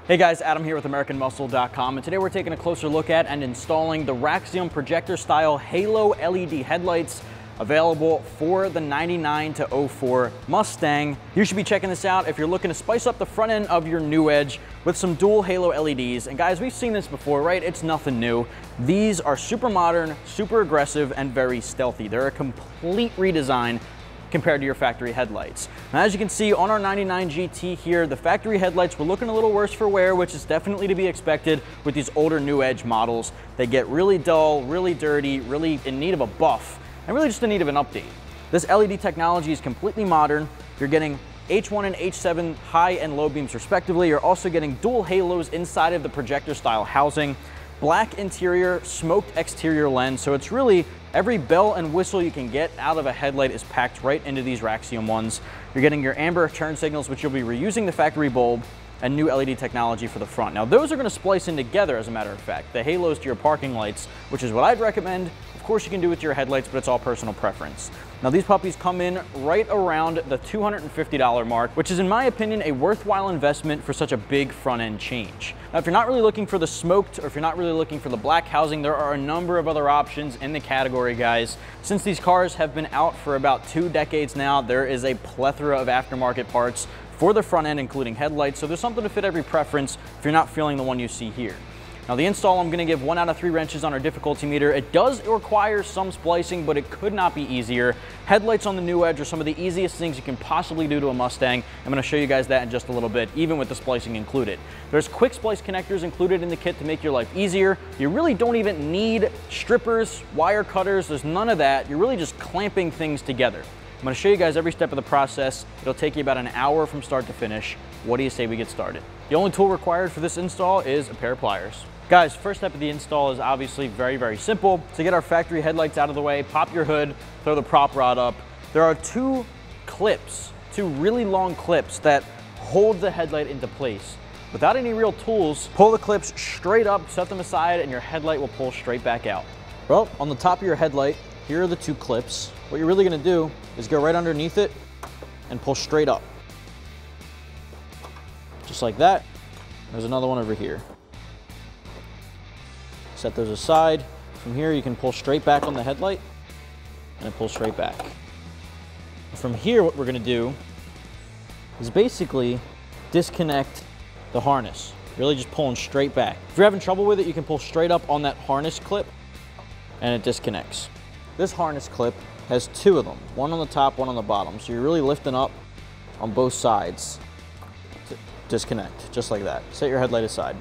Hey guys, Adam here with AmericanMuscle.com, and today we're taking a closer look at and installing the Raxiom projector style Halo LED headlights available for the 99 to 04 Mustang. You should be checking this out if you're looking to spice up the front end of your new Edge with some dual Halo LEDs. And guys, we've seen this before, right? It's nothing new. These are super modern, super aggressive, and very stealthy. They're a complete redesign compared to your factory headlights. Now, as you can see on our 99 GT here, the factory headlights were looking a little worse for wear, which is definitely to be expected with these older new Edge models. They get really dull, really dirty, really in need of a buff, and really just in need of an update. This LED technology is completely modern. You're getting H1 and H7 high and low beams respectively. You're also getting dual halos inside of the projector style housing, black interior, smoked exterior lens. So it's really every bell and whistle you can get out of a headlight is packed right into these Raxiom ones. You're getting your amber turn signals, which you'll be reusing the factory bulb, and new LED technology for the front. Now those are going to splice in together, as a matter of fact. The halos to your parking lights, which is what I'd recommend. Of course you can do it to your headlights, but it's all personal preference. Now these puppies come in right around the $250 mark, which is in my opinion a worthwhile investment for such a big front end change. Now if you're not really looking for the smoked, or if you're not really looking for the black housing, there are a number of other options in the category, guys. Since these cars have been out for about 2 decades now, there is a plethora of aftermarket parts for the front end, including headlights, so there's something to fit every preference if you're not feeling the one you see here. Now the install, I'm going to give 1 out of 3 wrenches on our difficulty meter. It does require some splicing, but it could not be easier. Headlights on the new Edge are some of the easiest things you can possibly do to a Mustang. I'm going to show you guys that in just a little bit, even with the splicing included. There's quick splice connectors included in the kit to make your life easier. You really don't even need strippers, wire cutters, there's none of that. You're really just clamping things together. I'm going to show you guys every step of the process. It'll take you about an hour from start to finish. What do you say we get started? The only tool required for this install is a pair of pliers. Guys, first step of the install is obviously very simple. To get our factory headlights out of the way, pop your hood, throw the prop rod up. There are 2 clips, 2 really long clips that hold the headlight into place. Without any real tools, pull the clips straight up, set them aside, and your headlight will pull straight back out. Well, on the top of your headlight, here are the 2 clips. What you're really gonna do is go right underneath it and pull straight up. Just like that. There's another one over here. Set those aside. From here, you can pull straight back on the headlight and it pulls straight back. From here, what we're gonna do is basically disconnect the harness. Really just pulling straight back. If you're having trouble with it, you can pull straight up on that harness clip and it disconnects. This harness clip has 2 of them, one on the top, one on the bottom. So you're really lifting up on both sides to disconnect, just like that. Set your headlight aside.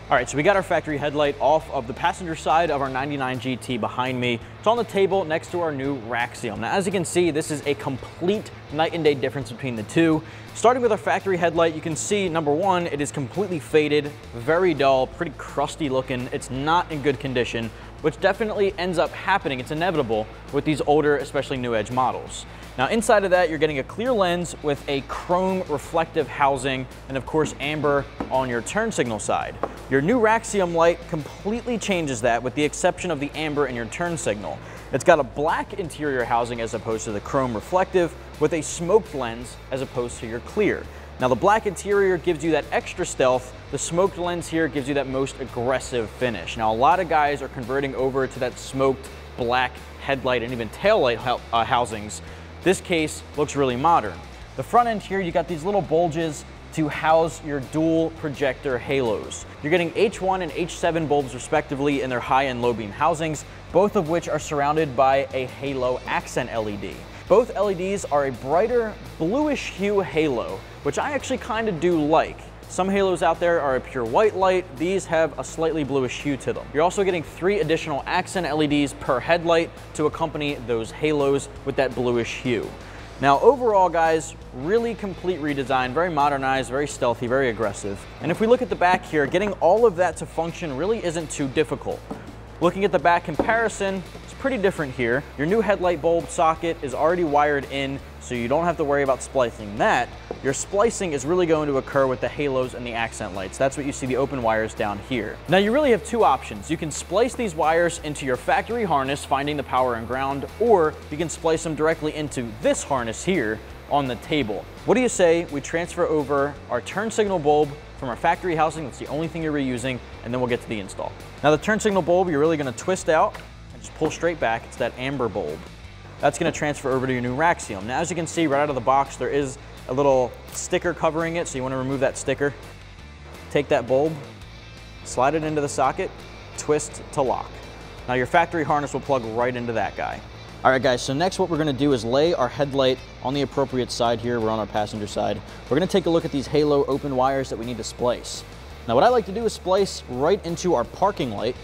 All right, so we got our factory headlight off of the passenger side of our 99 GT behind me. It's on the table next to our new Raxiom. Now, as you can see, this is a complete night and day difference between the 2. Starting with our factory headlight, you can see, number 1, it is completely faded, very dull, pretty crusty looking. It's not in good condition, which definitely ends up happening. It's inevitable with these older, especially new Edge models. Now inside of that, you're getting a clear lens with a chrome reflective housing and of course amber on your turn signal side. Your new Raxiom light completely changes that with the exception of the amber in your turn signal. It's got a black interior housing as opposed to the chrome reflective with a smoked lens as opposed to your clear. Now the black interior gives you that extra stealth. The smoked lens here gives you that most aggressive finish. Now a lot of guys are converting over to that smoked black headlight and even taillight housings. This case looks really modern. The front end here, you got these little bulges to house your dual projector halos. You're getting H1 and H7 bulbs respectively in their high and low beam housings, both of which are surrounded by a halo accent LED. Both LEDs are a brighter bluish hue halo, which I actually kind of do like. Some halos out there are a pure white light. These have a slightly bluish hue to them. You're also getting 3 additional accent LEDs per headlight to accompany those halos with that bluish hue. Now overall, guys, really complete redesign, very modernized, very stealthy, very aggressive. And if we look at the back here, getting all of that to function really isn't too difficult. Looking at the back comparison, it's pretty different here. Your new headlight bulb socket is already wired in, so you don't have to worry about splicing that. Your splicing is really going to occur with the halos and the accent lights. That's what you see the open wires down here. Now you really have 2 options. You can splice these wires into your factory harness, finding the power and ground, or you can splice them directly into this harness here, on the table. What do you say we transfer over our turn signal bulb from our factory housing? That's the only thing you're reusing, and then we'll get to the install. Now the turn signal bulb, you're really gonna twist out and just pull straight back. It's that amber bulb. That's gonna transfer over to your new Raxiom. Now as you can see right out of the box, there is a little sticker covering it, so you wanna remove that sticker. Take that bulb, slide it into the socket, twist to lock. Now your factory harness will plug right into that guy. All right guys, so next what we're gonna do is lay our headlight on the appropriate side here. We're on our passenger side. We're gonna take a look at these Halo open wires that we need to splice. Now what I like to do is splice right into our parking light.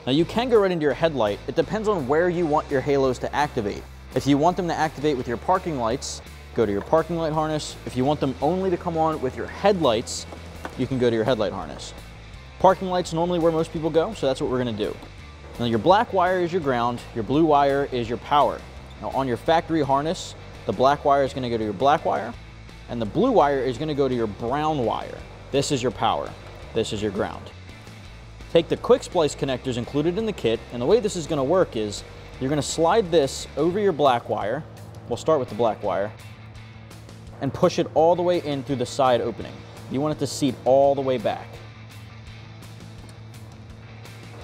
Now you can go right into your headlight. It depends on where you want your halos to activate. If you want them to activate with your parking lights, go to your parking light harness. If you want them only to come on with your headlights, you can go to your headlight harness. Parking lights normally where most people go, so that's what we're gonna do. Now your black wire is your ground, your blue wire is your power. Now on your factory harness, the black wire is gonna go to your black wire, and the blue wire is gonna go to your brown wire. This is your power, this is your ground. Take the quick splice connectors included in the kit, and the way this is gonna work is, you're gonna slide this over your black wire, we'll start with the black wire, and push it all the way in through the side opening. You want it to seat all the way back.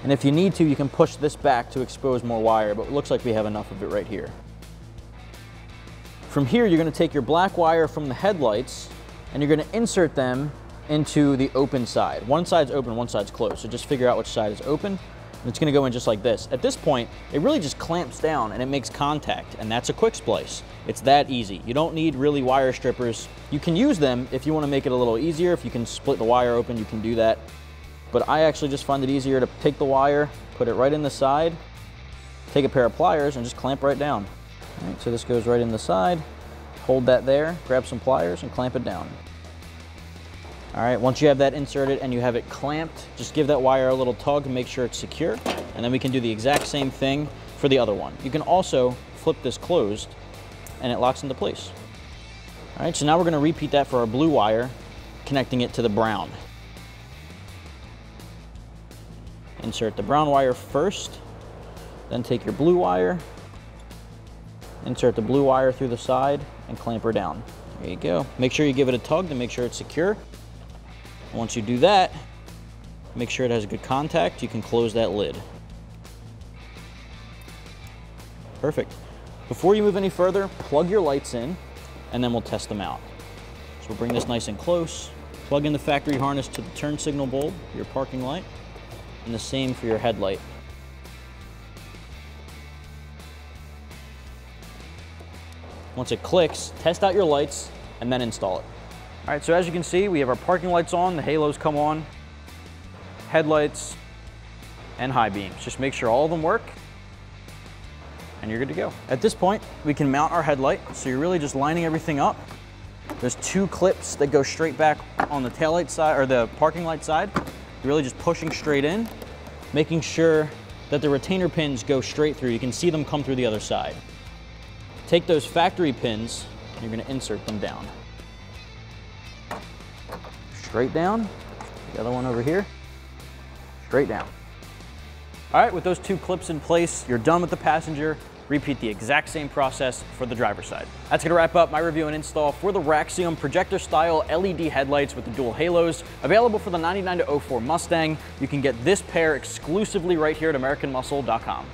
And if you need to, you can push this back to expose more wire, but it looks like we have enough of it right here. From here, you're gonna take your black wire from the headlights and you're gonna insert them into the open side. One side's open, one side's closed. So just figure out which side is open. And it's gonna go in just like this. At this point, it really just clamps down and it makes contact, and that's a quick splice. It's that easy. You don't need really wire strippers. You can use them if you wanna make it a little easier. If you can split the wire open, you can do that. But I actually just find it easier to take the wire, put it right in the side, take a pair of pliers and just clamp right down. All right, so this goes right in the side, hold that there, grab some pliers and clamp it down. All right, once you have that inserted and you have it clamped, just give that wire a little tug to make sure it's secure, and then we can do the exact same thing for the other one. You can also flip this closed and it locks into place. All right, so now we're gonna repeat that for our blue wire, connecting it to the brown. Insert the brown wire first, then take your blue wire, insert the blue wire through the side and clamp her down. There you go. Make sure you give it a tug to make sure it's secure. Once you do that, make sure it has good contact. You can close that lid. Perfect. Before you move any further, plug your lights in and then we'll test them out. So we'll bring this nice and close, plug in the factory harness to the turn signal bulb, your parking light, and the same for your headlight. Once it clicks, test out your lights and then install it. All right, so as you can see, we have our parking lights on, the halos come on, headlights, and high beams. Just make sure all of them work and you're good to go. At this point, we can mount our headlight. So you're really just lining everything up. There's two clips that go straight back on the taillight side or the parking light side. You're really just pushing straight in, making sure that the retainer pins go straight through. You can see them come through the other side. Take those factory pins and you're gonna insert them down. Straight down, the other one over here, straight down. All right, with those two clips in place, you're done with the passenger. Repeat the exact same process for the driver's side. That's gonna wrap up my review and install for the Raxiom projector style LED headlights with the dual halos, available for the 99 to 04 Mustang. You can get this pair exclusively right here at AmericanMuscle.com.